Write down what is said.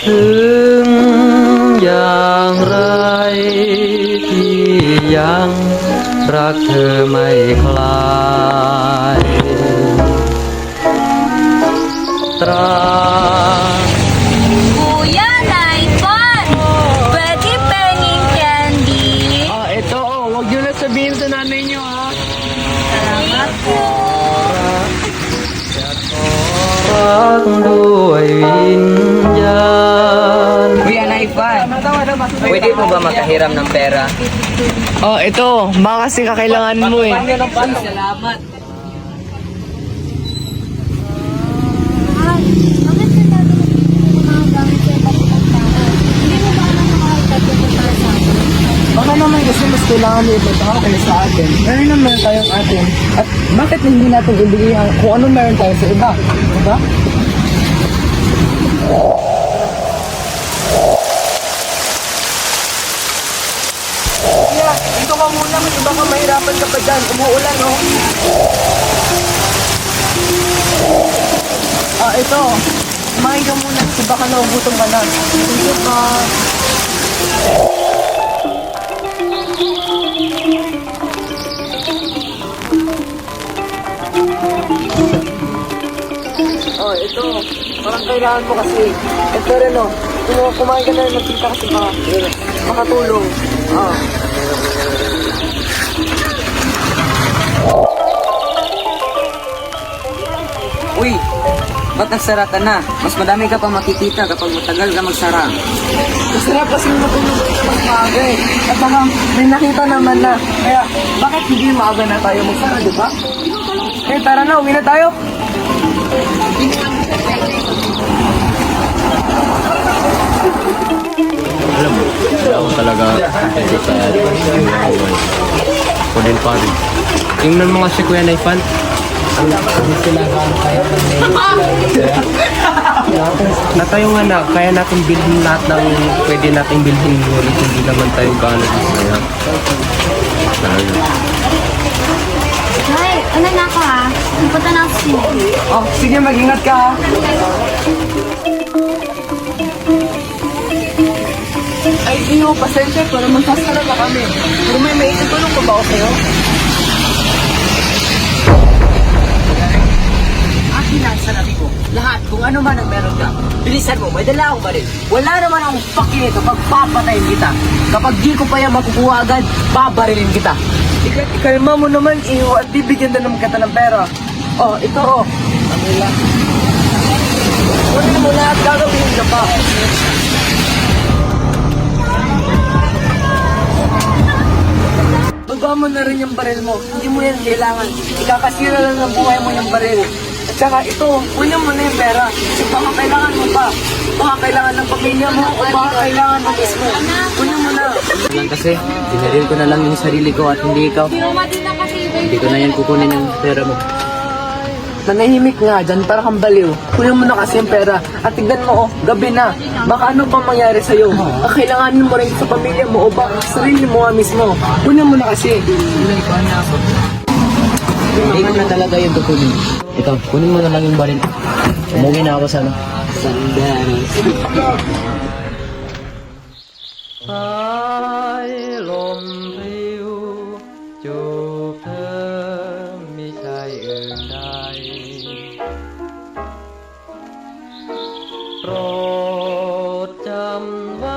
ถึงอย่างไรที่ยังรักเธอไม่คลายตรา Kuya Naifan, pwede penging candy? Ito, wag nyo na sabihin sa nanay nyo, ha? Salamat po.รักด้วยวิญญาณ Kuya Naifan, pwede po ba makahiram ng pera? Ito, baka kasi kakailangan mo eh. Salamat. Ay, bakit ka dati mga gamit sa iba't ibang tao? Hindi mo ba naman makakagpapit para sa akin? Baka naman kasi mas kailangan mo ibang tao kaya sa atin. Meron naman tayong atin. At bakit hindi natin ibigay kung ano meron tayo sa iba? Diba? Kuya, dito ka muna. Kasi baka mahirapan ka pa dyan. Umuulan, oh. Ito. Kumain ka muna. Kasi baka naugutom ka na. Dito ka. Ito. Parang kailangan mo kasi. Ito rin, oh. Kumain ka na rin. Magkita kasi makatulong. Uy, ba't nagsara ka na? Mas madami ka pa makikita kapag matagal ka magsara. Masarap kasi matulog mas maaga eh. At saka may nakita naman na. Kaya bakit hindi maaga na tayo magsara, di ba? Tara na, uwi na tayo. Alam mo, ako talaga ito sa ko din pa rin. Tingnan mo nga si Kuya Naifan. Natayong anak, kaya natin bilhin lahat ng pwede nating bilhin ngunit hindi naman tayo gaano masaya. Nay, ano na ako ha? Punta na ako sa sine. Sige, mag-ingat ka ha. Ay, iyo, pasensya ko naman sasara na kami. Pero may maitutulong ko ba ako sa'yo? Akin na sa nabi ko, lahat kung ano man ang meron ka. Bilisan mo, may dala akong baril. Wala naman akong paki nito pag papatayin kita. Kapag di ko pa yan makukuha agad, babarilin kita. Kalma mo naman, iyo, at bibigyan na naman kita ng pera. Ito, Pamela. Kunin mo lahat, gagawin ka pa. Baba mo na rin yung baril mo. Hindi mo yan kailangan. Ikakasira lang ng buhay mo yung baril. At saka ito, kunin mo na yung pera. Kasi baka kailangan mo pa. Baka kailangan ng pamilya mo o baka kailangan mo mismo. Kunin mo na. Lang kasi, dinaril ko na lang yung sarili ko at hindi ikaw. Hindi ko na yan kukunin yung pera mo. Nanahimik nga dyan para kang baliw. Kunin mo na kasi yung pera. At tignan mo, gabi na. Baka ano pang mangyari sa'yo. Kailanganin mo rin sa pamilya mo o baka sa sarili mo nga mismo. Kunin mo na kasi. Hindi ko na talaga yung kukunin. Ito, kunin mo na lang yung baril. Umuwi na ako sana. Sandanas. สายลมพริ้วจูบเธอไม่ใช่อื่นใดโปรดจำไว้